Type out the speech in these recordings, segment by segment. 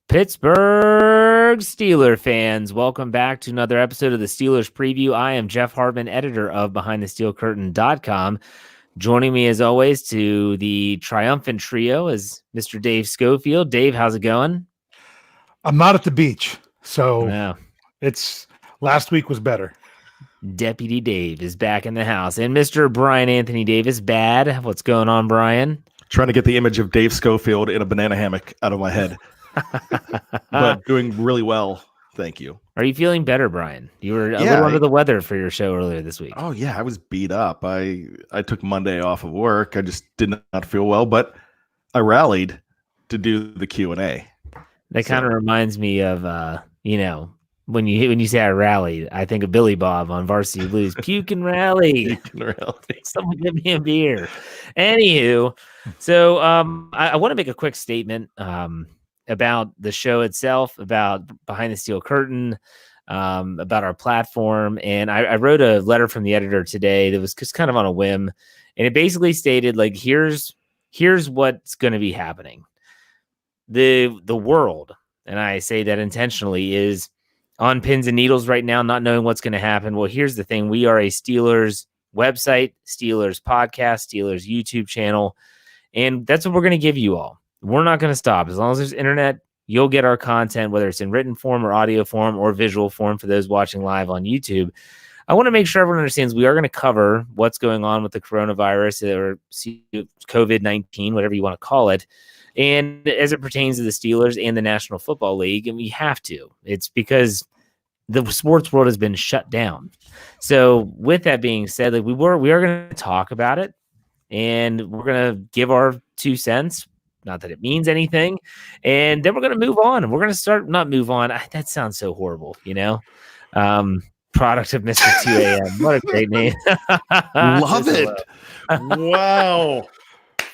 Pittsburgh Steelers fans, welcome back to another episode of the Steelers Preview. I am Jeff Hartman, editor of BehindTheSteelCurtain.com. Joining me, as always, to the triumphant trio is Mr. Dave Schofield. Dave, how's it going? I'm not at the beach, so No. it's last week was better. Deputy Dave is back in the house. And Mr. Bryan Anthony Davis, bad. What's going on, Brian? Trying to get the image of Dave Schofield in a banana hammock out of my head. But doing really well, thank you. Are you feeling better, Brian? You were a little under the weather for your show earlier this week. Oh yeah, I was beat up. I took Monday off of work. I just did not feel well, but I rallied to do the Q&A. That kind of reminds me of when you say I rallied, I think of Billy Bob on Varsity Blues. Puke and rally. Puke and rally. Someone give me a beer. Anywho, so I want to make a quick statement about the show itself, about Behind the Steel Curtain, about our platform. And I wrote a letter from the editor today that was just kind of on a whim. And it basically stated, like, here's what's going to be happening. The world, and I say that intentionally, is on pins and needles right now, not knowing what's going to happen. Well, here's the thing. We are a Steelers website, Steelers podcast, Steelers YouTube channel. And that's what we're going to give you all. We're not going to stop. As long as there's internet, you'll get our content, whether it's in written form or audio form or visual form for those watching live on YouTube. I want to make sure everyone understands we are going to cover what's going on with the coronavirus or COVID-19, whatever you want to call it, and as it pertains to the Steelers and the National Football League. And we have to. It's because the sports world has been shut down. So with that being said, like we are going to talk about it, and we're going to give our 2 cents. Not that it means anything. And then we're going to move on, and we're going to not move on. That sounds so horrible, product of Mr. 2 a.m. What a great name. Love it. Wow.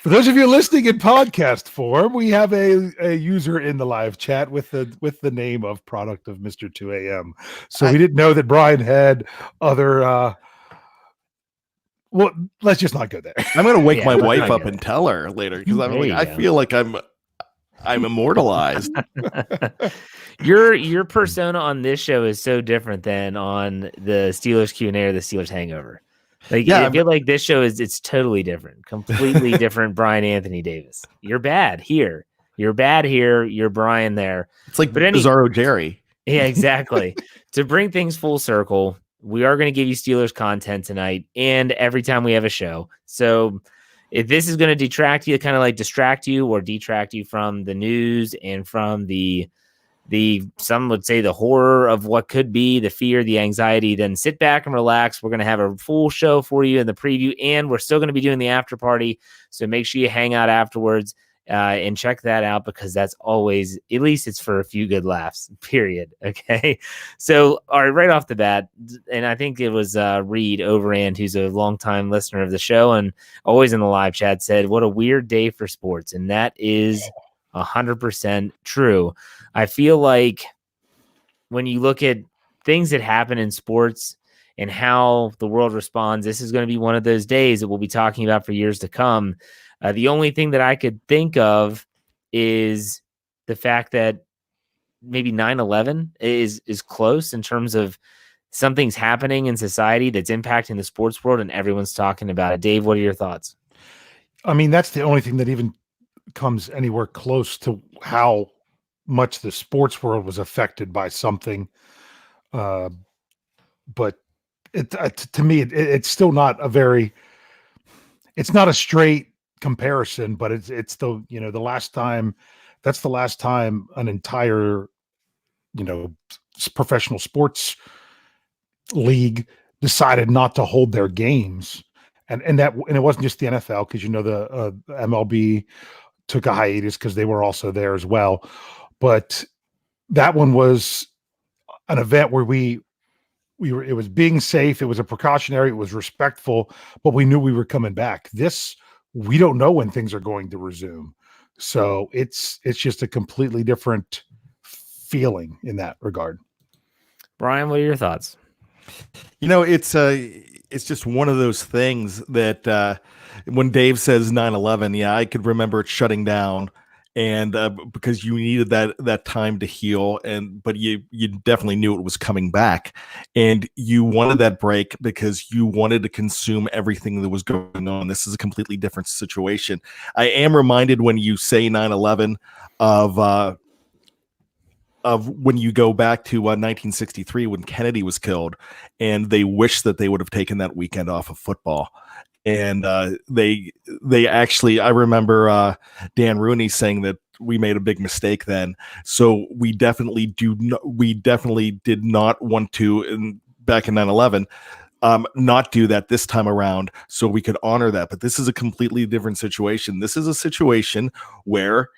For those of you listening in podcast form, we have a user in the live chat with the name of product of Mr. 2 a.m. So we didn't know that Brian had other well, let's just not go there. I'm going to wake my wife up and tell her later, because I feel like I'm immortalized. Your persona on this show is so different than on the Steelers Q&A or the Steelers Hangover. Like, I feel like this show it's totally different, completely different. Bryan Anthony Davis, you're bad here. You're bad here. You're Brian there. It's like Bizarro Jerry. Yeah, exactly. To bring things full circle, we are going to give you Steelers content tonight and every time we have a show. So if this is going to distract you or detract you from the news and from the some would say the horror of what could be, the fear, the anxiety, then sit back and relax. We're going to have a full show for you in the preview, and we're still going to be doing the after party. So make sure you hang out afterwards and check that out, because that's always, at least it's for a few good laughs, period. Okay. So, all right, right off the bat, and I think it was Reed Overand, who's a longtime listener of the show and always in the live chat, said, what a weird day for sports. And that is 100% true. I feel like when you look at things that happen in sports and how the world responds, this is going to be one of those days that we'll be talking about for years to come. The only thing that I could think of is the fact that maybe 9/11 is close in terms of something's happening in society that's impacting the sports world and everyone's talking about it. Dave, what are your thoughts? I mean, that's the only thing that even comes anywhere close to how much the sports world was affected by something. But to me, it's still not it's not a straight comparison, but it's the last time an entire professional sports league decided not to hold their games, and it wasn't just the NFL, because the MLB took a hiatus because they were also there as well, but that one was an event where it was being safe, it was a precautionary, it was respectful, but we knew we were coming back. This, we don't know when things are going to resume. So it's just a completely different feeling in that regard. Brian, what are your thoughts? It's just one of those things that when Dave says 9/11, I could remember it shutting down and because you needed that time to heal, but you definitely knew it was coming back, and you wanted that break because you wanted to consume everything that was going on. This is a completely different situation. I am reminded when you say 9/11 of when you go back to 1963 when Kennedy was killed, and they wish that they would have taken that weekend off of football. And they actually, I remember Dan Rooney saying that we made a big mistake then. So we definitely did not want to, back in 9/11, not do that this time around, so we could honor that. But this is a completely different situation. This is a situation where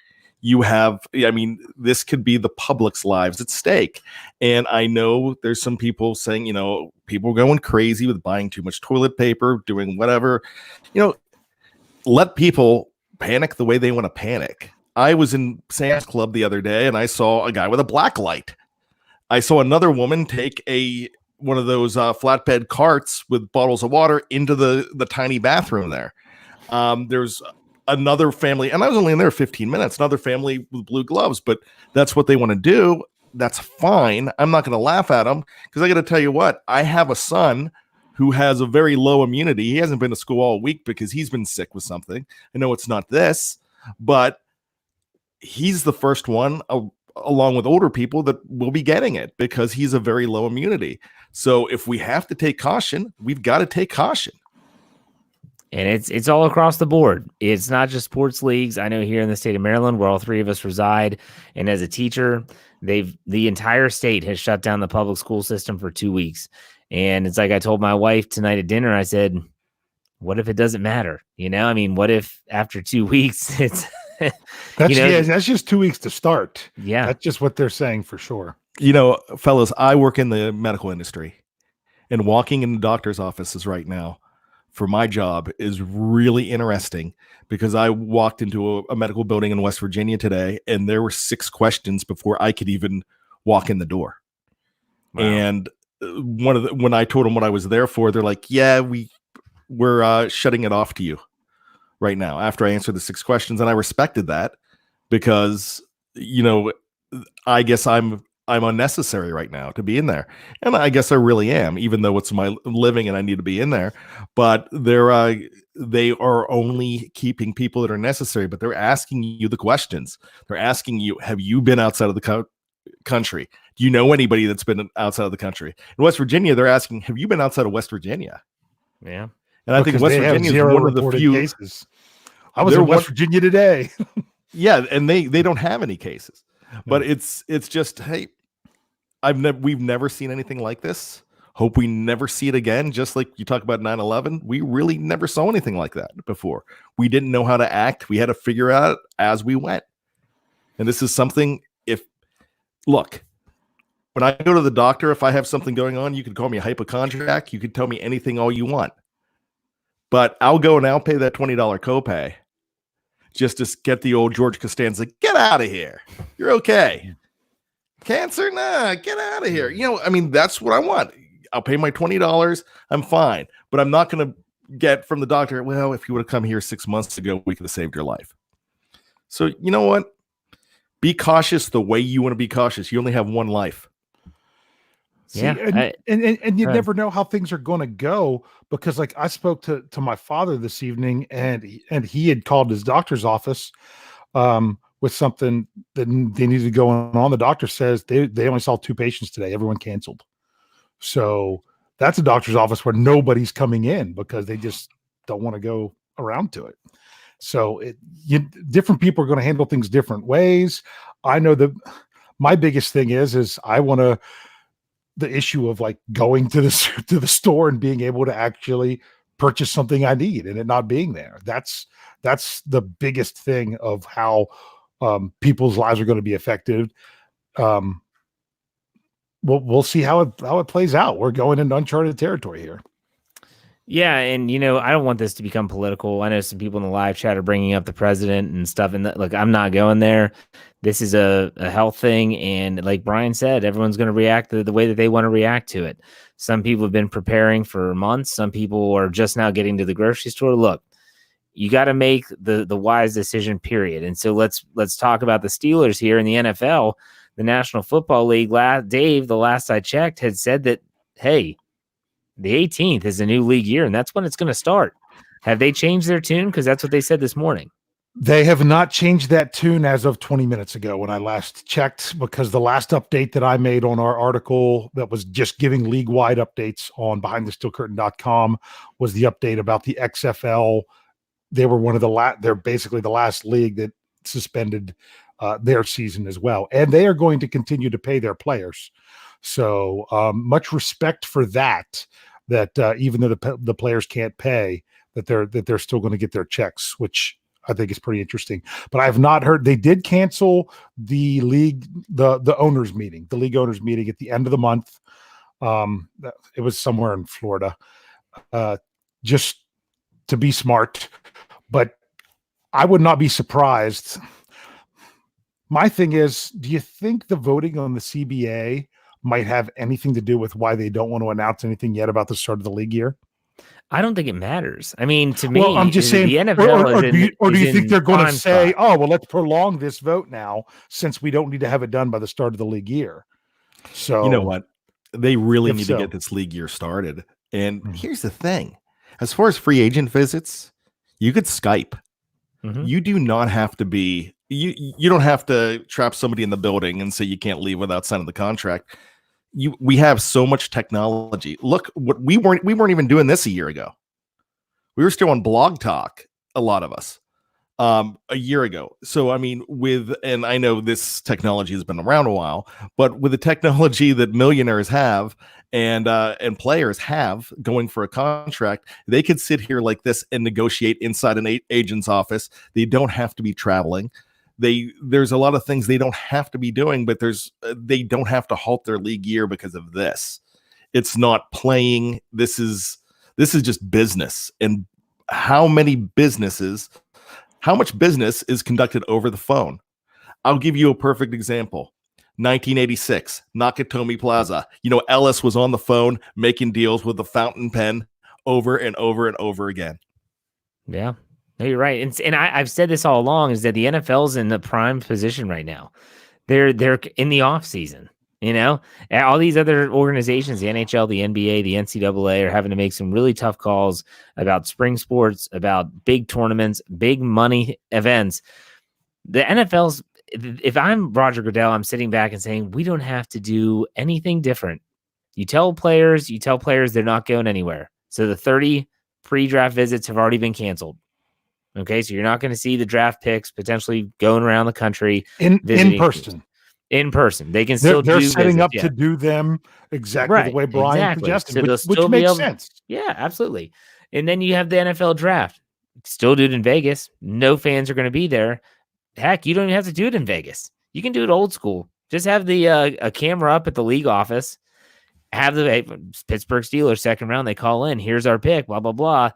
you have, I mean, this could be the public's lives at stake. And I know there's some people saying, people going crazy with buying too much toilet paper, doing whatever, let people panic the way they want to panic. I was in Sam's Club the other day and I saw a guy with a black light. I saw another woman take one of those flatbed carts with bottles of water into the tiny bathroom there. There's another family, and I was only in there 15 minutes, another family with blue gloves, but that's what they want to do. That's fine. I'm not going to laugh at them, because I got to tell you what, I have a son who has a very low immunity. He hasn't been to school all week because he's been sick with something. I know it's not this, but he's the first one, along with older people, that will be getting it because he's a very low immunity. So if we have to take caution, we've got to take caution. And it's all across the board. It's not just sports leagues. I know here in the state of Maryland, where all three of us reside, and as a teacher, the entire state has shut down the public school system for 2 weeks. And it's like I told my wife tonight at dinner, I said, what if it doesn't matter? I mean, what if after 2 weeks it's that's just 2 weeks to start. Yeah. That's just what they're saying for sure. Fellas, I work in the medical industry, and walking in the doctor's offices right now for my job is really interesting, because I walked into a medical building in West Virginia today, and there were 6 questions before I could even walk in the door. Wow. And when I told them what I was there for, they're like, yeah, we're shutting it off to you right now after I answered the 6 questions. And I respected that, because, I guess I'm unnecessary right now to be in there. And I guess I really am, even though it's my living and I need to be in there. But they are only keeping people that are necessary, but they're asking you the questions. They're asking you, have you been outside of the country? Do you know anybody that's been outside of the country? In West Virginia, they're asking, have you been outside of West Virginia? Yeah. And I think West Virginia is one of the few cases. I was in West Virginia today. Yeah. And they don't have any cases, but it's just, hey, we've never seen anything like this. Hope we never see it again. Just like you talk about 9/11, we really never saw anything like that before. We didn't know how to act. We had to figure out as we went. And this is something, look, when I go to the doctor, if I have something going on, you can call me a hypochondriac. You can tell me anything all you want. But I'll go and I'll pay that $20 copay just to get the old George Costanza, get out of here. You're okay. Cancer? Nah, get out of here. That's what I want. I'll pay my $20. I'm fine. But I'm not going to get from the doctor, well, if you would have come here 6 months ago, we could have saved your life. So you know what? Be cautious the way you want to be cautious. You only have one life. And you never know how things are going to go, because like I spoke to my father this evening, and he had called his doctor's office with something that they needed going on. The doctor says they only saw 2 patients today. Everyone canceled. So that's a doctor's office where nobody's coming in because they just don't want to go around to it. So different people are going to handle things different ways. I know that my biggest thing is I want the issue of like going to the store and being able to actually purchase something I need and it not being there. That's the biggest thing of how people's lives are going to be affected. We'll see how it plays out. We're going into uncharted territory here. Yeah, and I don't want this to become political. I know some people in the live chat are bringing up the president and stuff, and look, I'm not going there. This is a health thing, and like Bryan said, everyone's going to react the way that they want to react to it. Some people have been preparing for months. Some people are just now getting to the grocery store. Look, You got to make the wise decision, period. And so let's talk about the Steelers here in the NFL. The National Football League, Dave, the last I checked, had said that, hey, the 18th is a new league year, and that's when it's going to start. Have they changed their tune? Because that's what they said this morning. They have not changed that tune as of 20 minutes ago when I last checked, because the last update that I made on our article that was just giving league-wide updates on BehindTheSteelCurtain.com was the update about the XFL. They were one of they're basically the last league that suspended their season as well. And they are going to continue to pay their players. So much respect for that even though the players can't pay, that they're still going to get their checks, which I think is pretty interesting. But I have not heard. They did cancel the league, the owners meeting, the league owners meeting at the end of the month. It was somewhere in Florida, just to be smart. But I would not be surprised. My thing is, do you think the voting on the CBA might have anything to do with why they don't want to announce anything yet about the start of the league year? I don't think it matters. I mean, to me, I'm just saying, the NFL or do you think they're going to say, spot. oh, well, let's prolong this vote now since we don't need to have it done by the start of the league year? So, you know what? They really need so. to get this league year started. And here's the thing. As far as free agent visits, you could Skype. You do not have to be, you don't have to trap somebody in the building and say you can't leave without signing the contract. We have so much technology. Look, what we weren't even doing this a year ago. We were still on Blog Talk, a lot of us, a year ago. So I mean, and I know this technology has been around a while, but with the technology that millionaires have and players have going for a contract, they could sit here like this and negotiate inside an agent's office. They don't have to be traveling. There's a lot of things they don't have to be doing, but they don't have to halt their league year because of this. It's not playing. This is just business. And how much business is conducted over the phone? I'll give you a perfect example. 1986, Nakatomi Plaza. Ellis was on the phone making deals with the fountain pen over and over and over again. Yeah. No, you're right. And I've said this all along, is that the NFL's in the prime position right now. They're in the off season. All these other organizations, the NHL, the NBA, the NCAA, are having to make some really tough calls about spring sports, about big tournaments, big money events. The NFL's, if I'm Roger Goodell, I'm sitting back and saying, we don't have to do anything different. You tell players they're not going anywhere. So the 30 pre-draft visits have already been canceled. Okay, so you're not going to see the draft picks potentially going around the country in person. In person, they can they're setting up to do them exactly the way Bryan suggested, which makes sense. Yeah, absolutely. And then you have the NFL draft, still do it in Vegas. No fans are going to be there. Heck, you don't even have to do it in Vegas. You can do it old school. Just have the a camera up at the league office. Have the Pittsburgh Steelers second round. They call in. Here's our pick. Blah blah blah.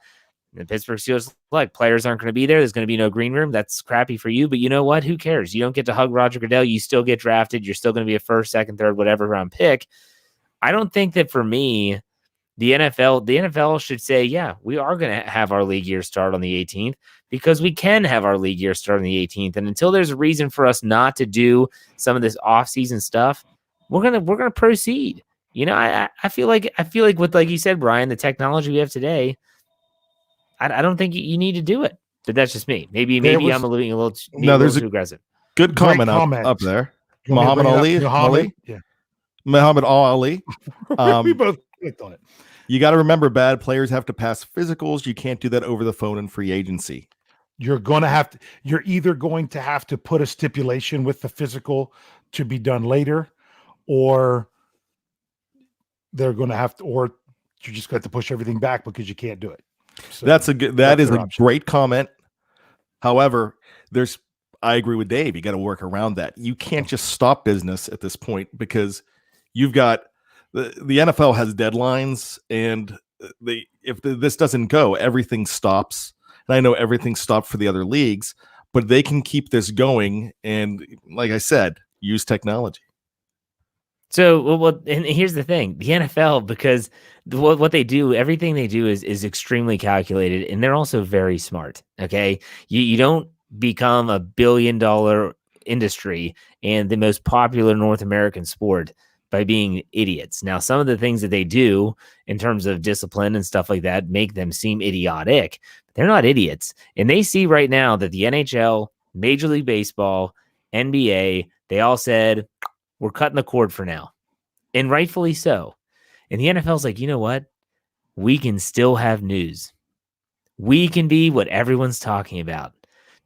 The Pittsburgh Steelers, players aren't going to be there. There's going to be no green room. That's crappy for you. But you know what? Who cares? You don't get to hug Roger Goodell. You still get drafted. You're still going to be a first, second, third, whatever round pick. I don't think that for me, the NFL should say, yeah, we are going to have our league year start on the 18th because we can have our league year start on the 18th. And until there's a reason for us not to do some of this off-season stuff, we're gonna proceed. I feel like with, like you said, Bryan, the technology we have today, I don't think you need to do it, but that's just me. Maybe I'm a little too aggressive. Good comment up there. Muhammad Ali. Muhammad Ali. We both clicked on it. You got to remember, bad players have to pass physicals. You can't do that over the phone in free agency. You're either going to have to put a stipulation with the physical to be done later, or they're going to have to, or you're just going to push everything back because you can't do it. So that is a great comment. However, I agree with Dave. You got to work around that. You can't just stop business at this point because you've got the NFL has deadlines, and if this doesn't go, everything stops. And I know everything stopped for the other leagues, but they can keep this going. And like I said, use technology. So, well, and here's the thing: the NFL, because what they do, everything they do is extremely calculated, and they're also very smart. Okay, you don't become $1 billion industry and the most popular North American sport by being idiots. Now, some of the things that they do in terms of discipline and stuff like that make them seem idiotic. But they're not idiots, and they see right now that the NHL, Major League Baseball, NBA, they all said, we're cutting the cord for now. And rightfully so. And the NFL's like, you know what? We can still have news. We can be what everyone's talking about.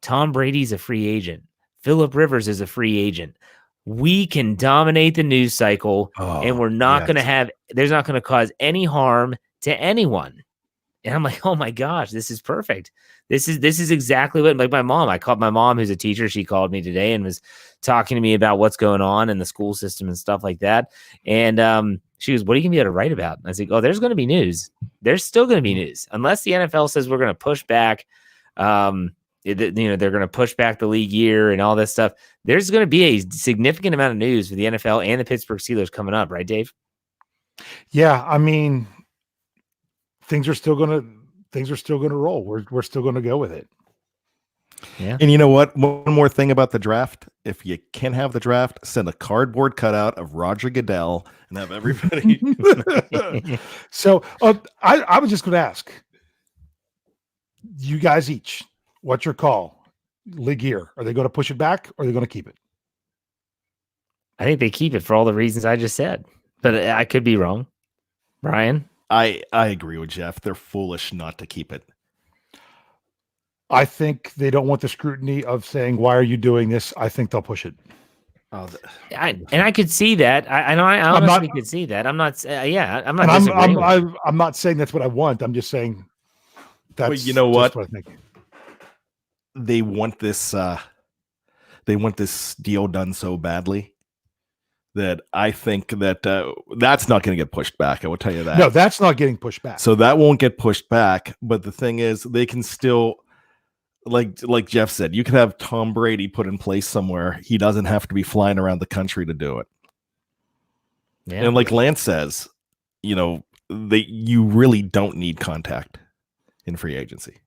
Tom Brady's a free agent. Phillip Rivers is a free agent. We can dominate the news cycle, and we're not going to have, there's not going to cause any harm to anyone. And I'm like, oh my gosh, this is perfect. This is exactly what, like my mom, I called my mom, who's a teacher. She called me today and was talking to me about what's going on in the school system and stuff like that. And she was, what are you going to be able to write about? And I was like, oh, there's going to be news. There's still going to be news unless the NFL says we're going to push back. They're going to push back the league year and all this stuff. There's going to be a significant amount of news for the NFL and the Pittsburgh Steelers coming up, right, Dave? Yeah, I mean, things are still going to roll. We're still going to go with it. Yeah. And you know what? One more thing about the draft. If you can have the draft, send a cardboard cutout of Roger Goodell and have everybody. So I was just going to ask you guys each, what's your call? League year. Are they going to push it back or are they going to keep it? I think they keep it for all the reasons I just said, but I could be wrong. Bryan? I agree with Jeff. They're foolish not to keep it. I think they don't want the scrutiny of saying, why are you doing this? I think they'll push it. I could see that. I honestly could see that. I'm not. I'm not. I'm not saying that's what I want. I'm just saying that's. But you know what? I think. They want this. They want this deal done so badly that I think that that's not going to get pushed back. I will tell you that. No, that's not getting pushed back. So that won't get pushed back. But the thing is, they can still. Like Jeff said, you can have Tom Brady put in place somewhere. He doesn't have to be flying around the country to do it. Yeah. And like Lance says, you really don't need contact in free agency.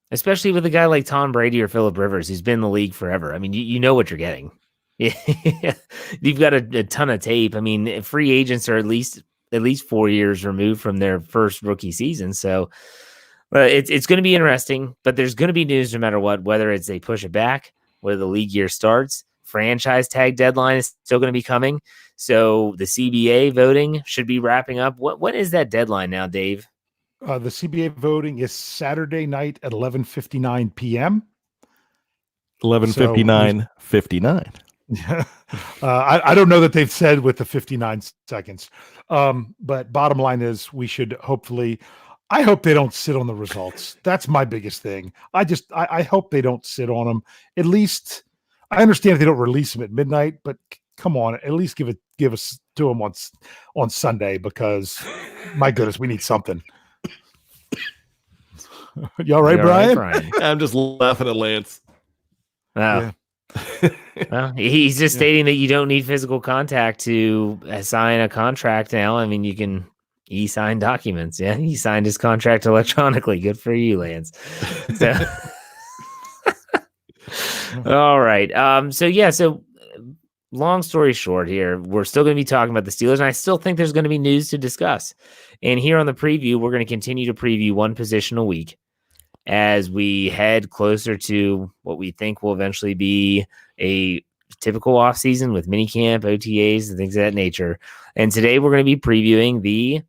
Especially with a guy like Tom Brady or Phillip Rivers, who's been in the league forever. I mean, you know what you're getting. You've got a ton of tape. I mean, free agents are at least 4 years removed from their first rookie season. So it's going to be interesting, but there's going to be news no matter what, whether it's they push it back, whether the league year starts, franchise tag deadline is still going to be coming. So the CBA voting should be wrapping up. What is that deadline now, Dave? The CBA voting is Saturday night at 11:59 p.m. 11:59:59. I don't know that they've said with the 59 seconds. But bottom line is we should hopefully. I hope they don't sit on the results. That's my biggest thing. I hope they don't sit on them. At least I understand if they don't release them at midnight, but come on, at least give us to them on Sunday because my goodness, we need something. You all right, Bryan? I'm just laughing at Lance. Yeah. Well, he's just stating that you don't need physical contact to sign a contract now. I mean, you can e-sign documents. Yeah, he signed his contract electronically. Good for you, Lance. So, all right. So long story short here, we're still going to be talking about the Steelers, and I still think there's going to be news to discuss. And here on the preview, we're going to continue to preview one position a week as we head closer to what we think will eventually be a typical offseason with minicamp, OTAs, and things of that nature. And today we're going to be previewing the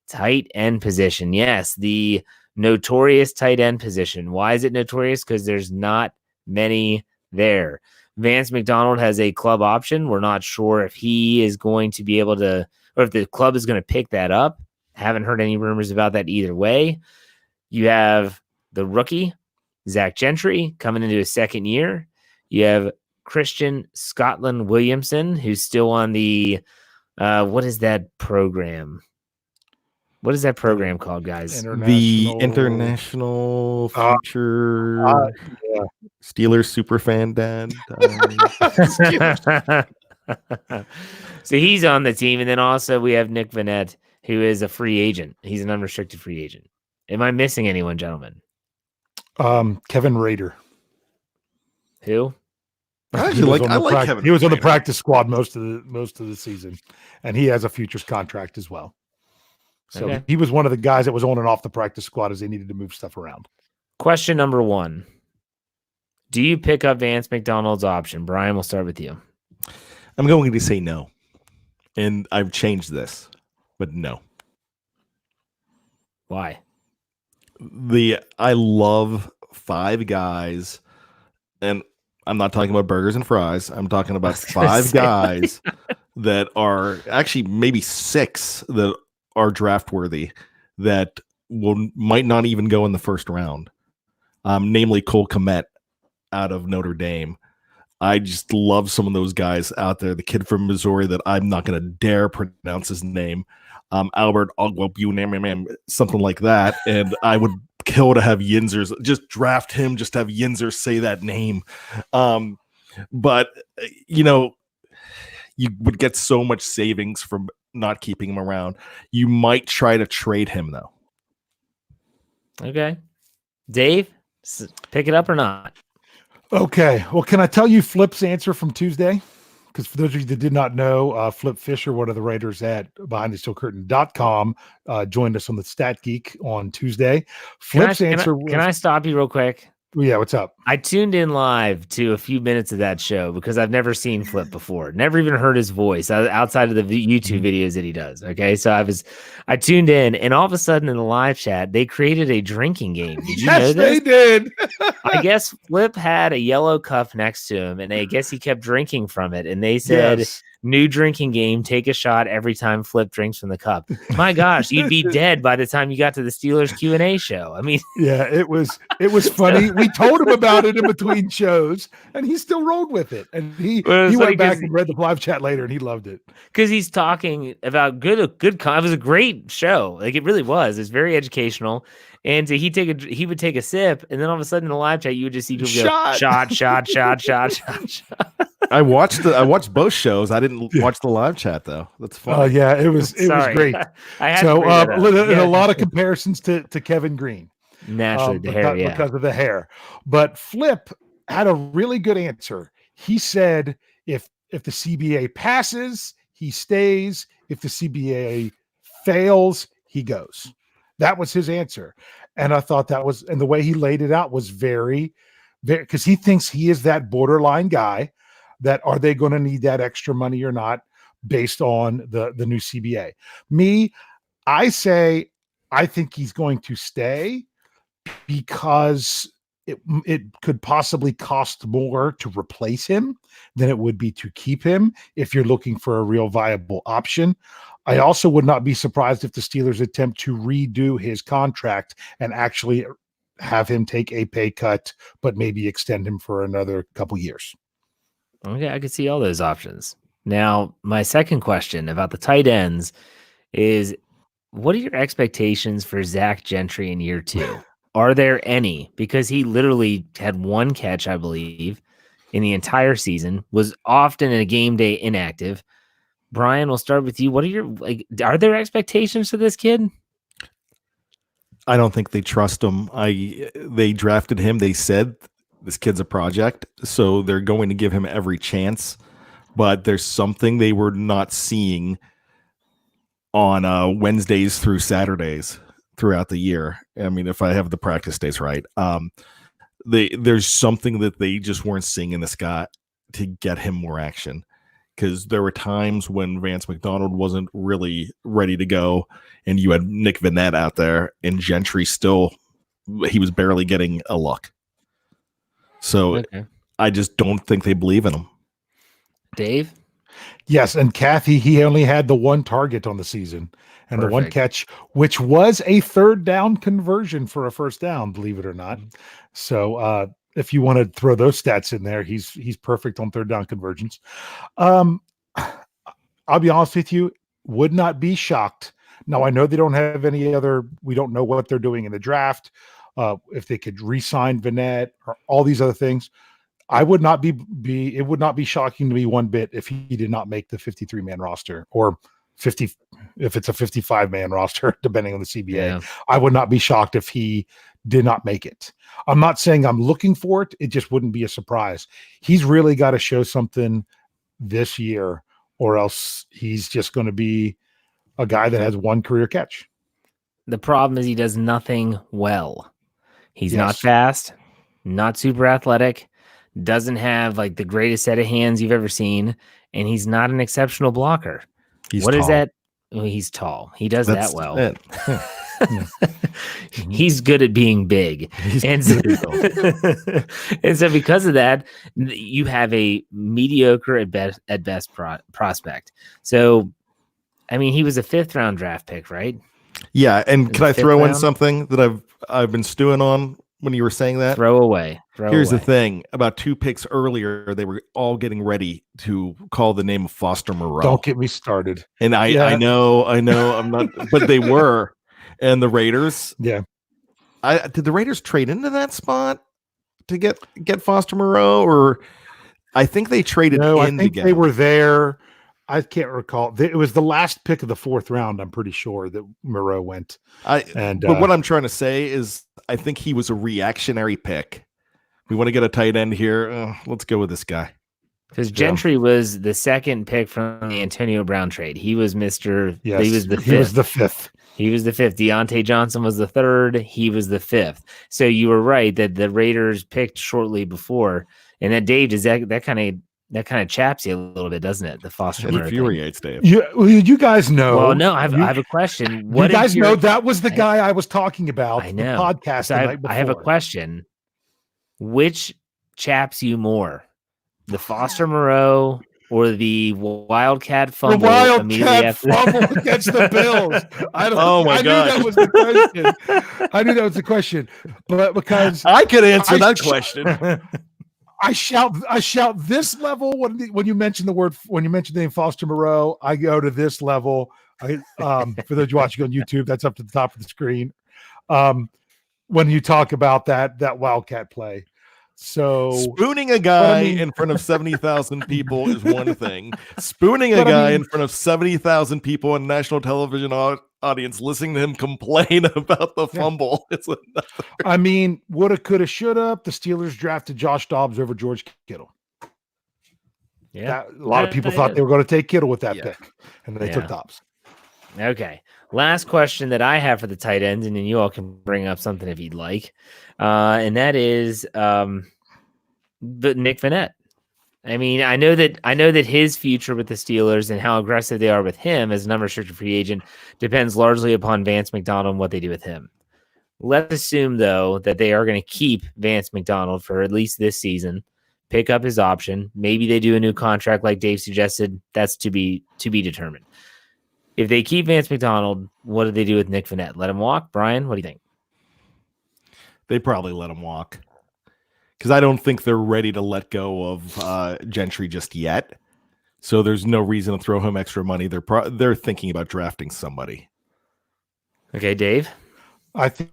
tight end position. Yes, the notorious tight end position. Why is it notorious? Because there's not many there. Vance McDonald has a club option. We're not sure if he is going to be able to, or if the club is going to pick that up. Haven't heard any rumors about that either way. You have the rookie, Zach Gentry, coming into his second year. You have Christian Scotland-Williamson, who's still on the, what is that program? What is that program called, guys? The International Future Steelers Superfan Dad. So he's on the team, and then also we have Nick Vannett, who is a free agent. He's an unrestricted free agent. Am I missing anyone, gentlemen? Kevin Rader. Who? I like Kevin. He was on the practice squad most of the season, and he has a futures contract as well. So he was one of the guys that was on and off the practice squad as they needed to move stuff around. Question number 1. Do you pick up Vance McDonald's option? Brian, we'll start with you. I'm going to say no. And I've changed this, but no. Why? I love 5 guys, and I'm not talking about burgers and fries. I'm talking about 5 guys that are actually maybe 6 that are draft worthy that might not even go in the first round. Namely Cole Kmet out of Notre Dame. I just love some of those guys out there. The kid from Missouri that I'm not going to dare pronounce his name. Albert Ogwabunamam, something like that. And I would kill to have Yinzers just draft him, just have Yinzers say that name. But you would get so much savings from not keeping him around. You might try to trade him though. Okay. Dave, pick it up or not? Okay. Well, can I tell you Flip's answer from Tuesday? Because for those of you that did not know, Flip Fisher, one of the writers at BehindTheSteelCurtain.com, joined us on the Stat Geek on Tuesday. Flip's answer was... Can I stop you real quick? Yeah, what's up? I tuned in live to a few minutes of that show because I've never seen Flip before. Never even heard his voice outside of the YouTube videos that he does. Okay, so I tuned in, and all of a sudden in the live chat, they created a drinking game. Did you know this? They did. I guess Flip had a yellow cup next to him, and I guess he kept drinking from it. And they said, new drinking game, take a shot every time Flip drinks from the cup. My gosh, you'd be dead by the time you got to the Steelers Q&A show. I mean, yeah, it was funny. We told him about it in between shows, and he still rolled with it. And he went back and read the live chat later, and he loved it because he's talking about good. It was a great show. Like it really was. It's very educational. And he would take a sip, and then all of a sudden in the live chat, you would just see people go shot. I watched both shows. I didn't watch the live chat though. That's fun. Oh yeah, it was great. A lot of comparisons to Kevin Green. Naturally, the hair, because of the hair. But Flip had a really good answer. He said if the CBA passes, he stays. If the CBA fails, he goes. That was his answer. And I thought and the way he laid it out was very, very, because he thinks he is that borderline guy that are they going to need that extra money or not based on the new CBA. Me, I say, I think he's going to stay because it could possibly cost more to replace him than it would be to keep him if you're looking for a real viable option. I also would not be surprised if the Steelers attempt to redo his contract and actually have him take a pay cut, but maybe extend him for another couple years. Okay, I could see all those options. Now, my second question about the tight ends is, what are your expectations for Zach Gentry in year 2? Are there any? Because he literally had 1 catch, I believe, in the entire season, was often in a game day inactive. Brian, we'll start with you. What are are there expectations for this kid? I don't think they trust him. They drafted him. They said this kid's a project, so they're going to give him every chance. But there's something they were not seeing on Wednesdays through Saturdays throughout the year. I mean, if I have the practice days right, there's something that they just weren't seeing in this guy to get him more action. Because there were times when Vance McDonald wasn't really ready to go, and you had Nick Vannett out there, and Gentry he was barely getting a look. So I just don't think they believe in him. Dave? Yes, and Kathy, he only had the 1 target on the season and the 1 catch, which was a 3rd down conversion for a 1st down, believe it or not. So if you want to throw those stats in there, he's perfect on 3rd down conversions. I'll be honest with you, would not be shocked. Now, I know they don't have we don't know what they're doing in the draft. If they could re-sign Vannett or all these other things, I would not be it would not be shocking to me one bit if he did not make the 53-man roster, or 50 if it's a 55-man roster, depending on the CBA. Yeah. I would not be shocked if he did not make it. I'm not saying I'm looking for it. It just wouldn't be a surprise. He's really got to show something this year, or else he's just going to be a guy that has one career catch. The problem is he does nothing well. He's not fast, not super athletic, doesn't have like the greatest set of hands you've ever seen, and he's not an exceptional blocker. He's What tall. is that? Well, he's tall. He does That's that well. it. He's good at being big. And so, and so because of that, you have a mediocre at best prospect. So, I mean, he was a 5th round draft pick, right? Yeah, and can I throw in round? something that I've been stewing on when you were saying that? Throw away. Here's the thing. About 2 picks earlier, they were all getting ready to call the name of Foster Moreau. Don't get me started. And I know, I'm not, but they were. And the Raiders. Yeah. Did the Raiders trade into that spot to get Foster Moreau? Or I think they traded in I think to they were there. I can't recall. It was the last pick of the 4th round, I'm pretty sure, that Moreau went. But what I'm trying to say is I think he was a reactionary pick. We want to get a tight end here. Let's go with this guy. Because Gentry was the 2nd pick from the Antonio Brown trade. He was Mr. Yes, he was the 5th. He was the 5th. He was the 5th. Deontay Johnson was the 3rd. He was the 5th. So you were right that the Raiders picked shortly before. And that Dave, does that kind of chaps you a little bit, doesn't it? The Foster It Moreau infuriates Dave. You guys know. Well, no, I have a question. You guys know that was the guy I was talking about. I know. The podcast So the night before. I have a question. Which chaps you more, the Foster Moreau or the Wildcat fumble? The Wildcat fumble against the Bills. Oh my God! Knew that was the question. I knew that was the question, but because I could answer that question. I shout this level when you mention the name Foster Moreau. I go to this level. For those watching on YouTube, that's up to the top of the screen. When you talk about that Wildcat play, so spooning a guy in front of 70,000 people is one thing. Spooning a guy in front of 70,000 people on national television audience, listening to him complain about the fumble. It's another. I mean, woulda, coulda, shoulda. The Steelers drafted Josh Dobbs over George Kittle. Yeah, a lot of people thought they were going to take Kittle with that pick, and they took Dobbs. Okay. Last question that I have for the tight ends, and then you all can bring up something if you'd like. And that is Nick Vannett. I mean, I know that his future with the Steelers and how aggressive they are with him as an unrestricted free agent depends largely upon Vance McDonald and what they do with him. Let's assume, though, that they are going to keep Vance McDonald for at least this season, pick up his option. Maybe they do a new contract like Dave suggested. That's to be determined. If they keep Vance McDonald, what do they do with Nick Vannett? Let him walk? Brian, what do you think? They probably let him walk. Because I don't think they're ready to let go of Gentry just yet. So there's no reason to throw him extra money. They're thinking about drafting somebody. Okay, Dave? I think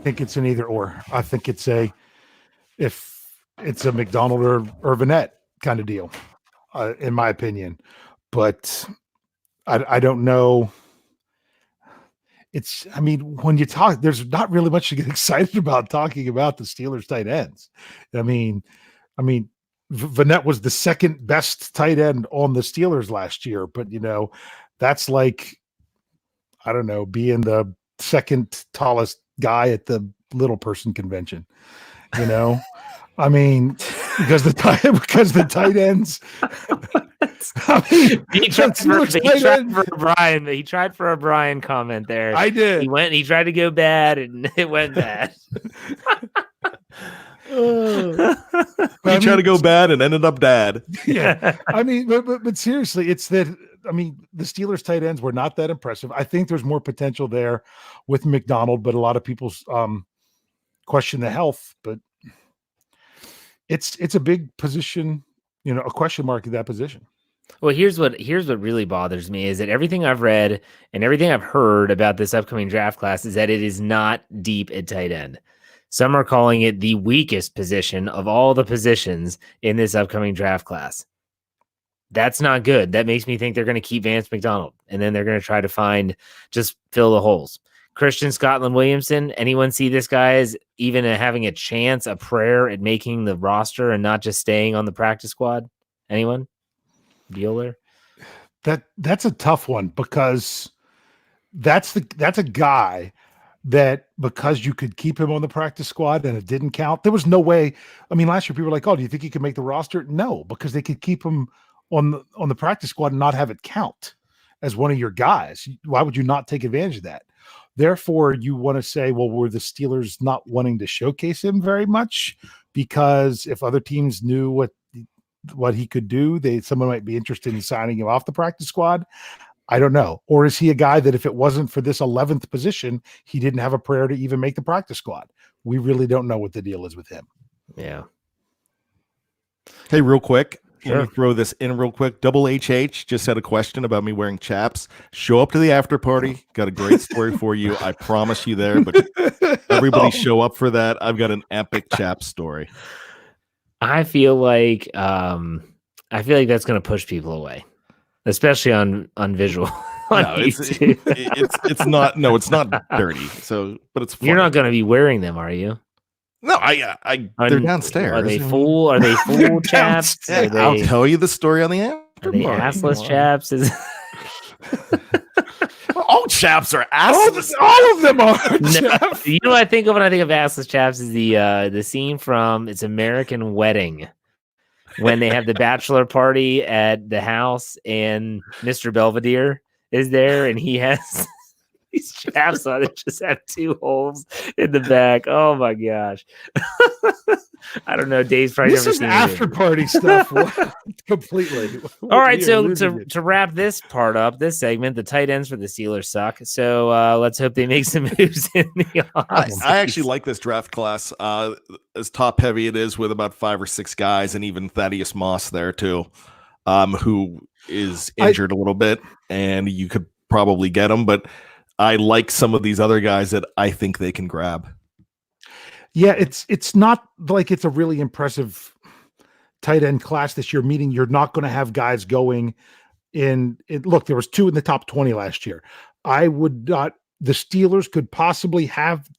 it's an either or. I think if it's a McDonald or Vannett kind of deal, in my opinion. But I don't know. When you talk, there's not really much to get excited about talking about the Steelers tight ends. I mean, Vannett was the 2nd best tight end on the Steelers last year, but that's like, I don't know, being the 2nd tallest guy at the little person convention, I mean, because the tight ends. He tried for a Bryan comment there. I did. He tried to go bad and it went bad. He tried to go bad and ended up dad. Yeah. I mean, but seriously, it's that. I mean, the Steelers tight ends were not that impressive. I think there's more potential there with McDonald, but a lot of people question the health. But it's a big position, a question mark at that position. Well, here's what really bothers me is that everything I've read and everything I've heard about this upcoming draft class is that it is not deep at tight end. Some are calling it the weakest position of all the positions in this upcoming draft class. That's not good. That makes me think they're going to keep Vance McDonald, and then they're going to try to just fill the holes. Christian Scotland-Williamson, anyone see this guy as even having a chance, a prayer at making the roster and not just staying on the practice squad? Anyone? Bueller? That's a tough one, because that's a guy that, because you could keep him on the practice squad and it didn't count. There was no way. I mean, last year people were like, "Oh, do you think he can make the roster?" No, because they could keep him on the practice squad and not have it count as one of your guys. Why would you not take advantage of that? Therefore, you want to say, well, were the Steelers not wanting to showcase him very much? Because if other teams knew what he could do, someone might be interested in signing him off the practice squad. I don't know. Or is he a guy that if it wasn't for this 11th position, he didn't have a prayer to even make the practice squad? We really don't know what the deal is with him. Yeah. Hey, real quick. Sure. Let me throw this in real quick. Double HH just had a question about me wearing chaps. Show up to the after party. Got a great story for you. I promise you there, but everybody show up for that. I've got an epic chap story. I feel like that's going to push people away, especially on visual. No, it's not. No, it's not dirty. So, but it's fun. You're not going to be wearing them, are you? No, they're downstairs. Are they full chaps? I'll tell you the story on the after Are they party. assless chaps? All chaps are assless. All of them are. No, you know what I think of when I think of assless chaps is the scene from It's American Wedding, when they have the bachelor party at the house and Mr. Belvedere is there and he has these chaps on that just have 2 holes in the back. Oh my gosh. I don't know. Dave's probably This never is seen after it. party stuff. Completely. All right, so to wrap this part up, this segment, the tight ends for the Steelers suck. So let's hope they make some moves in the offseason. I actually like this draft class. As top heavy it is, with about 5 or 6 guys, and even Thaddeus Moss there too, who is injured a little bit, and you could probably get him. But I like some of these other guys that I think they can grab. Yeah, it's not like it's a really impressive tight end class this year, meaning you're not going to have guys going in. Look, there was 2 in the top 20 last year. I would not. The Steelers could possibly have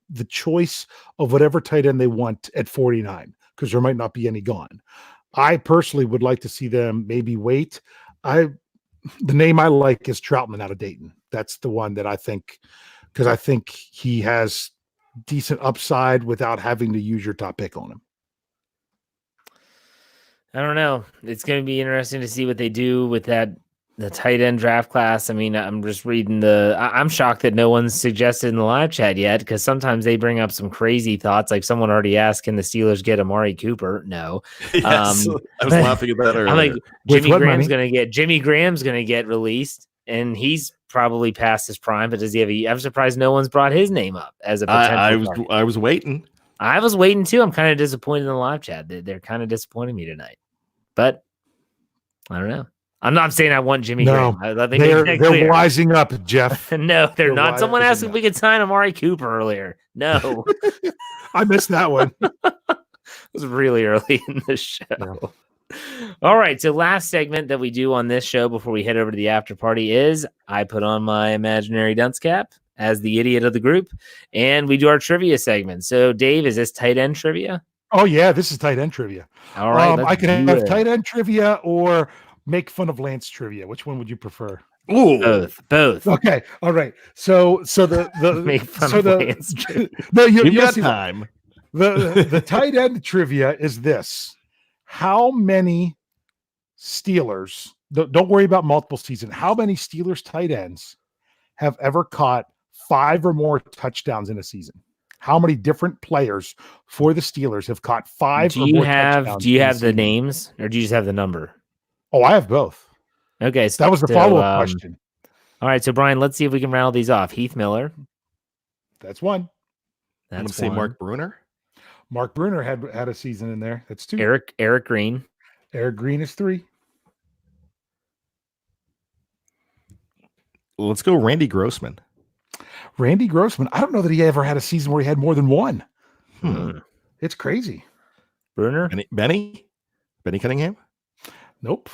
the choice of whatever tight end they want at 49, because there might not be any gone. I personally would like to see them maybe wait. The name I like is Troutman out of Dayton. That's the one that I think, because I think he has decent upside without having to use your top pick on him. I don't know. It's going to be interesting to see what they do with the tight end draft class. I mean, I'm just reading I'm shocked that no one's suggested in the live chat yet, because sometimes they bring up some crazy thoughts. Like someone already asked, can the Steelers get Amari Cooper? No. Yes, I was laughing at that earlier. I'm like, Jimmy Graham's going to get released, and he's probably past his prime, but does he have I'm surprised no one's brought his name up as a potential I was waiting. I was waiting too. I'm kind of disappointed in the live chat. They're kind of disappointing me tonight. But I don't know. I'm not saying I want Jimmy Graham. They're wising up, Jeff. No, they're not. Someone asked if we could sign Amari Cooper earlier. No. I missed that one. It was really early in the show. No. All right. So last segment that we do on this show before we head over to the after party is I put on my imaginary dunce cap as the idiot of the group, and we do our trivia segment. So Dave, is this tight end trivia? Oh yeah, this is tight end trivia. All right. I can have tight end trivia or make fun of Lance trivia. Which one would you prefer? Ooh, both. Okay. All right. So the make fun of Lance. No, you've got time. The tight end trivia is this: how many Steelers? Don't worry about multiple seasons. How many Steelers tight ends have ever caught 5 or more touchdowns in a season? How many different players for the Steelers have caught 5 or more touchdowns? Do you have the names, or do you just have the number? Oh, I have both. Okay. So that was the follow-up question. All right. So, Brian, let's see if we can rattle these off. Heath Miller. That's one. I'm going to say Mark Bruner. Mark Bruner had a season in there. That's 2. Eric Green. Eric Green is 3. Let's go Randy Grossman. Randy Grossman. I don't know that he ever had a season where he had more than 1. It's crazy. Bruner? Benny Cunningham? Nope.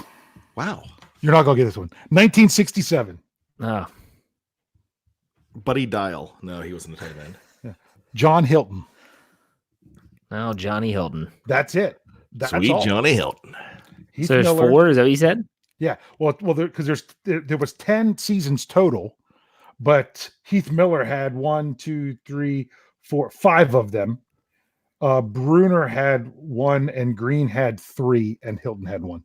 Wow. You're not going to get this one. 1967. Oh. Buddy Dial. No, he wasn't a tight end. Yeah. John Hilton. Oh, Johnny Hilton. That's it. That's Sweet all. Johnny Hilton. So there's 4, is that what you said? Yeah. Well, because there was 10 seasons total, but Heath Miller had 1, 2, 3, 4, 5 of them. Bruner had 1, and Green had 3, and Hilton had 1.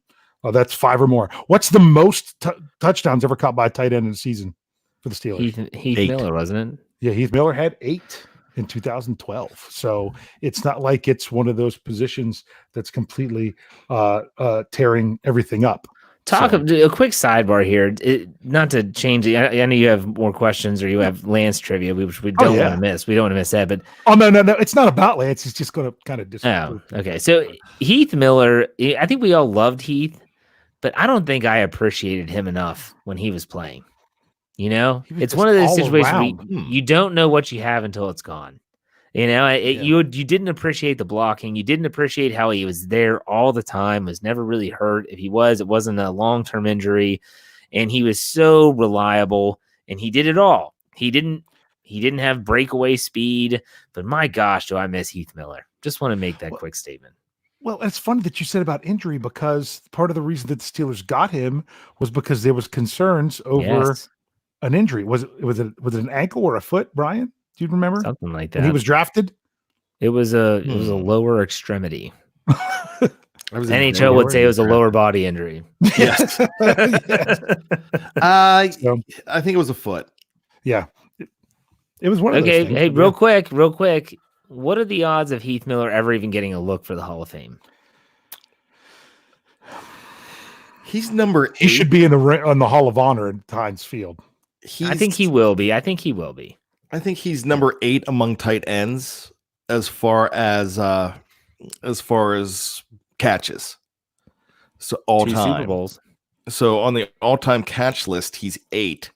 That's 5 or more. What's the most touchdowns ever caught by a tight end in a season for the Steelers? Heath Miller, wasn't it? Yeah, Heath Miller had 8 in 2012. So it's not like it's one of those positions that's completely tearing everything up. A quick sidebar here, not to change it. I know you have more questions or you have Lance trivia, which we don't want to miss. We don't want to miss that. But no, it's not about Lance. It's just going to kind of disappear. Oh, okay. So Heath Miller, I think we all loved Heath, but I don't think I appreciated him enough when he was playing. You know, it's one of those situations where you don't know what you have until it's gone. You know, you didn't appreciate the blocking. You didn't appreciate how he was there all the time, was never really hurt. If he was, it wasn't a long-term injury. And he was so reliable, and he did it all. He didn't have breakaway speed, but my gosh, do I miss Heath Miller. Just want to make that quick statement. Well, it's funny that you said about injury, because part of the reason that the Steelers got him was because there was concerns over an injury. Was it an ankle or a foot, Bryan? Do you remember? Something like that. And he was drafted? It was a lower extremity. NHL would say it was a lower body injury. Yes. I think it was a foot. Yeah. It was one of those things. Hey, real quick. What are the odds of Heath Miller ever even getting a look for the Hall of Fame? He's number 8. He should be on the Hall of Honor in Heinz Field. I think he will be. I think he's number 8 among tight ends as far as catches. So all 2 time Super Bowls. So on the all-time catch list, he's 8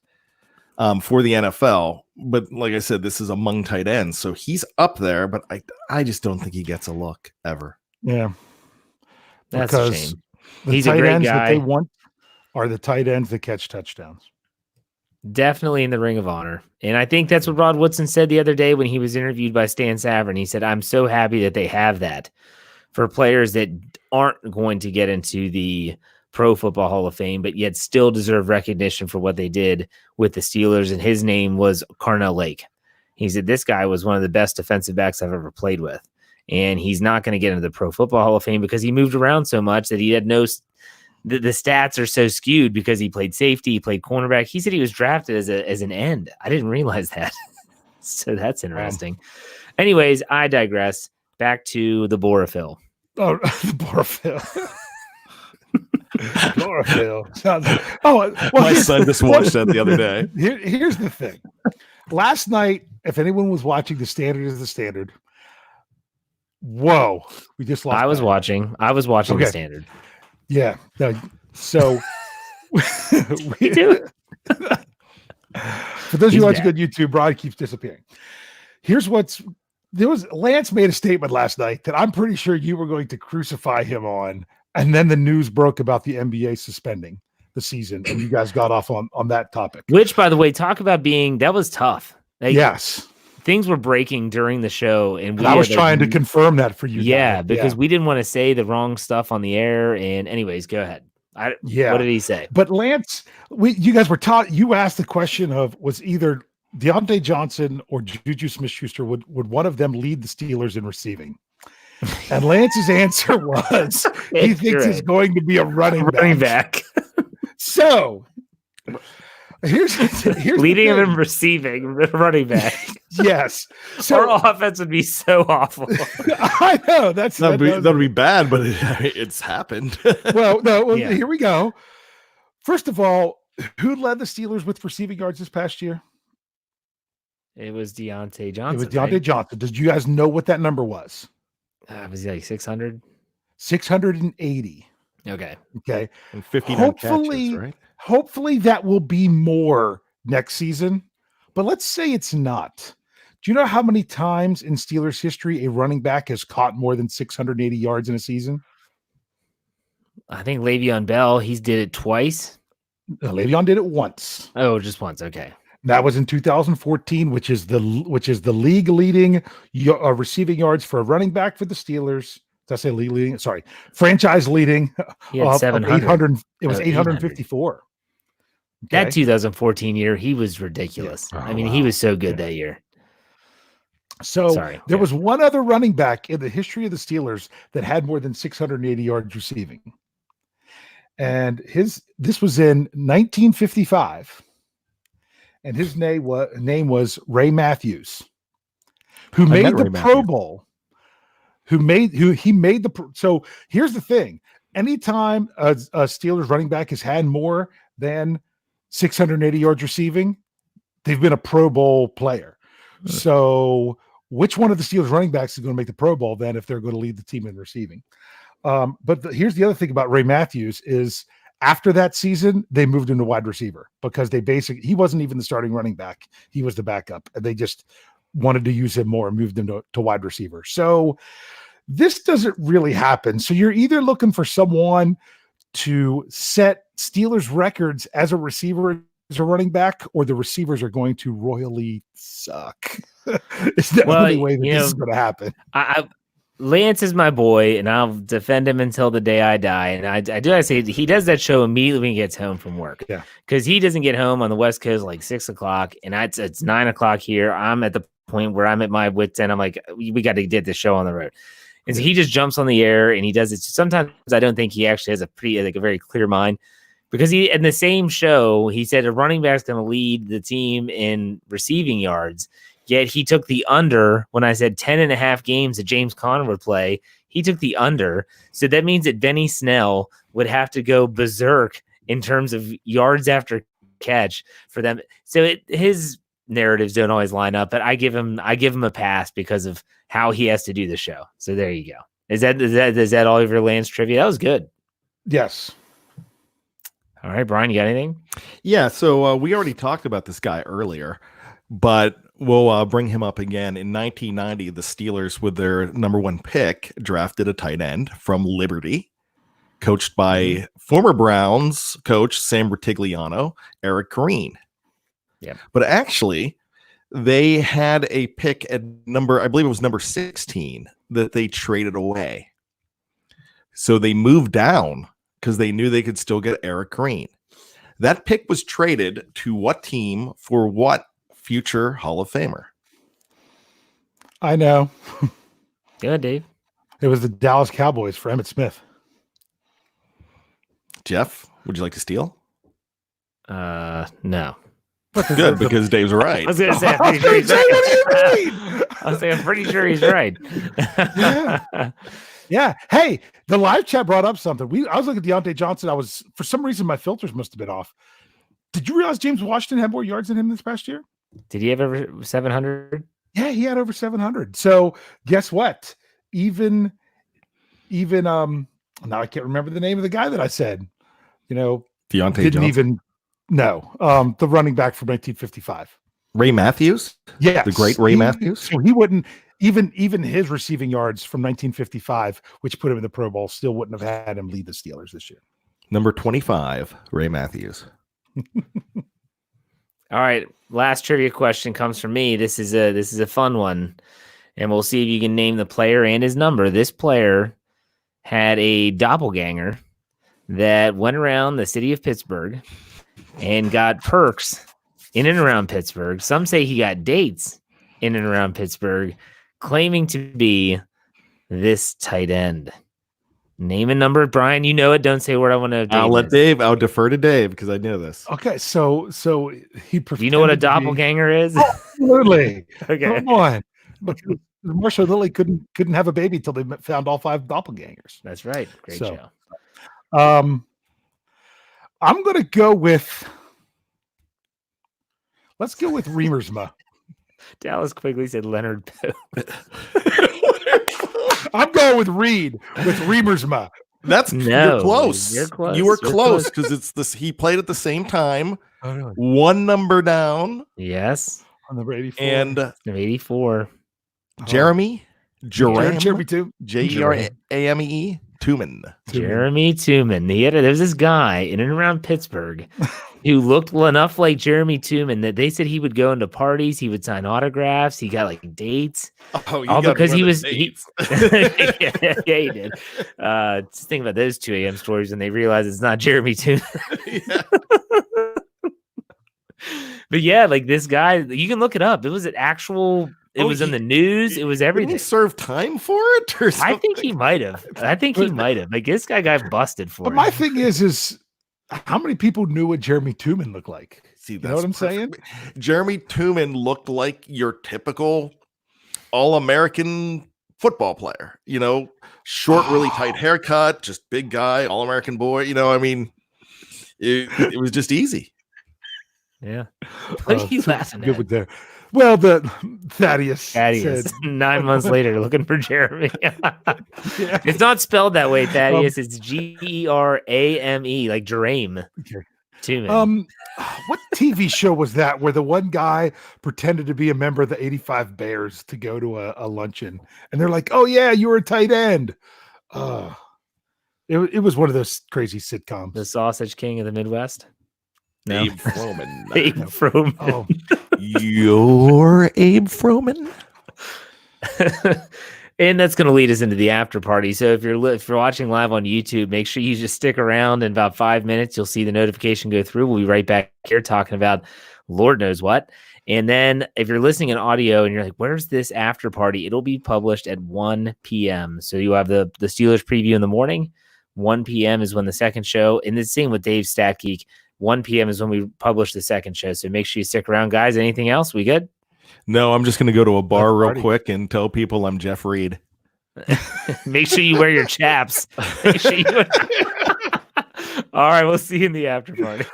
for the NFL. But like I said, this is among tight ends, so he's up there. But I just don't think he gets a look ever. Yeah, that's a shame. He's a great guy. That they want are the tight ends that catch touchdowns. Definitely in the Ring of Honor. And I think that's what Rod Woodson said the other day when he was interviewed by Stan Savran. He said, I'm so happy that they have that for players that aren't going to get into the Pro Football Hall of Fame, but yet still deserve recognition for what they did with the Steelers. And his name was Carnell Lake. He said, this guy was one of the best defensive backs I've ever played with. And he's not going to get into the Pro Football Hall of Fame because he moved around so much that he had the stats are so skewed because he played safety, he played cornerback. He said he was drafted as an end. I didn't realize that. So that's interesting. Anyways, I digress. Back to the Borophyll. Oh, the Borophyll. Borophyll. My son just watched that the other day. Here's the thing. Last night, if anyone was watching The Standard is the Standard, whoa, we just lost. I was watching The Standard. Yeah. So we do. For those of you watching on YouTube, Bryan keeps disappearing. Here's Lance made a statement last night that I'm pretty sure you were going to crucify him on, and then the news broke about the NBA suspending the season, and you guys got off on that topic. Which, by the way, talk about that was tough. Yes. Things were breaking during the show, and I was trying to confirm that for you. Yeah, because we didn't want to say the wrong stuff on the air. And anyways, go ahead. What did he say? But Lance, you guys were taught. You asked the question of was either Deontay Johnson or Juju Smith-Schuster would one of them lead the Steelers in receiving? And Lance's answer was he thinks it's going to be a running back. So. Here's leading him in receiving, running back. Yes. So our offense would be so awful. I know that'd be bad, but it's happened. Here we go. First of all, who led the Steelers with receiving yards this past year? It was Deontay Johnson. It was Deontay Johnson. Did you guys know what that number was? Was he like 600? 680. Okay. And 59 catches, right? Hopefully that will be more next season, but let's say it's not. Do you know how many times in Steelers history a running back has caught more than 680 yards in a season? I think Le'Veon Bell, he's did it twice. Le'Veon did it once. Oh, just once. Okay. That was in 2014, which is the league leading receiving yards for a running back for the Steelers. Did I say league leading? Sorry, franchise leading. He had 800. It was 854. Okay. That 2014 year, he was ridiculous. Yeah. I mean, he was so good that year. So there was one other running back in the history of the Steelers that had more than 680 yards receiving. And this was in 1955. And his name was Ray Matthews, who made the Pro Bowl. So here's the thing. Anytime a Steelers running back has had more than 680 yards receiving, they've been a Pro Bowl player. So which one of the Steelers running backs is going to make the Pro Bowl then if they're going to lead the team in receiving? But here's the other thing about Ray Matthews is after that season, they moved him to wide receiver because he wasn't even the starting running back. He was the backup, and they just wanted to use him more and moved him to wide receiver. So this doesn't really happen. So you're either looking for someone to set Steelers records as a receiver, as a running back, or the receivers are going to royally suck. It's the only way that this is going to happen. Lance is my boy, and I'll defend him until the day I die. And I say he does that show immediately when he gets home from work. Yeah, because he doesn't get home on the West Coast like 6 o'clock, and it's 9 o'clock here. I'm at the point where I'm at my wits end. I'm like, we got to get this show on the road. And so he just jumps on the air and he does it. Sometimes I don't think he actually has a very clear mind, because he, in the same show, he said a running back's going to lead the team in receiving yards. Yet he took the under when I said 10.5 games that James Conner would play. He took the under. So that means that Benny Snell would have to go berserk in terms of yards after catch for them. So his narratives don't always line up, but I give him a pass because of how he has to do the show. So there you go. Is that all of your Lance trivia? That was good. Yes. All right, Brian, you got anything? Yeah. So we already talked about this guy earlier, but we'll bring him up again. In 1990, the Steelers, with their number 1 pick, drafted a tight end from Liberty, coached by former Browns coach Sam Bertigliano, Eric Green. Yeah. But actually, they had a pick at I believe it was number 16, that they traded away. So they moved down because they knew they could still get Eric Green. That pick was traded to what team for what future Hall of Famer? I know. Good, Dave. It was the Dallas Cowboys for Emmitt Smith. Jeff, would you like to steal? No. Good, because Dave's right. I was going to say, I'm pretty sure he's right. I'm pretty sure he's right. Yeah. Hey, the live chat brought up something. I was looking at Deontay Johnson. For some reason, my filters must have been off. Did you realize James Washington had more yards than him this past year? Did he have over 700? Yeah, he had over 700. So guess what? Even now I can't remember the name of the guy that I said. Deontay Johnson. The running back from 1955. Ray Matthews? Yeah, the great Ray Matthews. So he wouldn't even his receiving yards from 1955, which put him in the Pro Bowl, still wouldn't have had him lead the Steelers this year. Number 25, Ray Matthews. All right, last trivia question comes from me. This is a fun one, and we'll see if you can name the player and his number. This player had a doppelganger that went around the city of Pittsburgh and got perks in and around Pittsburgh. Some say he got dates in and around Pittsburgh, claiming to be this tight end. Name and number, Brian. You know it. Don't say what I want to. I'll defer to Dave because I know this. Okay, so he. You know what a doppelganger is? Absolutely. Okay. Come on. Because Marshall Lilly couldn't have a baby until they found all 5 doppelgangers. That's right. Great show. I'm gonna go with. Let's go with Reamersma. Dallas quickly said Leonard Poe. I'm going with Reed with Reamersma. You're close. You're close. You were close because it's this. He played at the same time. Oh, really? 1 number down. Yes. On number 84. And Number 84. Jeremy Jeremy Jerame, Jerame. Jerame Tooman. Jeremy Tooman. There was this guy in and around Pittsburgh who looked enough like Jeremy Tooman that they said he would go into parties, he would sign autographs, he got like dates. Oh, you all got because one he of was the he, dates. yeah, he did. Just think about those 2 a.m. stories and they realize it's not Jeremy Tooman. Yeah. But yeah, like this guy, you can look it up. It was an actual. It was in the news. It was Didn't everything. he serve time for it or something? I think he might have. Like this guy got busted for But it. my thing is how many people knew what Jeremy Tooman looked like? See, You know what I'm saying? Jeremy Tooman looked like your typical All-American football player. You know, short, really tight haircut, just big guy, All-American boy. You know, I mean, it was just easy. Yeah. What are you laughing Good at? with there. Well, the Thaddeus said, 9 months later, looking for Jeremy. yeah. It's not spelled that way, Thaddeus. It's Gerame, like Jerame. Okay. Tooman. What TV show was that where the one guy pretended to be a member of the 85 Bears to go to a luncheon, and they're like, "Oh yeah, you were a tight end." It was one of those crazy sitcoms. The Sausage King of the Midwest. No. Abe Froman. Abe Froman. Oh, You're Abe Froman? And that's going to lead us into the after party. So if you're watching live on YouTube, make sure you just stick around. In about 5 minutes, you'll see the notification go through. We'll be right back here talking about Lord knows what. And then if you're listening in audio and you're like, where's this after party? It'll be published at 1 p.m. So you have the Steelers preview in the morning. 1 p.m. is when the second show, and the same with Dave's Stat Geek. 1 p.m. is when we publish the second show. So make sure you stick around, guys. Anything else? We good? No, I'm just going to go to a bar real quick and tell people I'm Jeff Reed. Make sure you wear your chaps. Make sure you All right, we'll see you in the after party.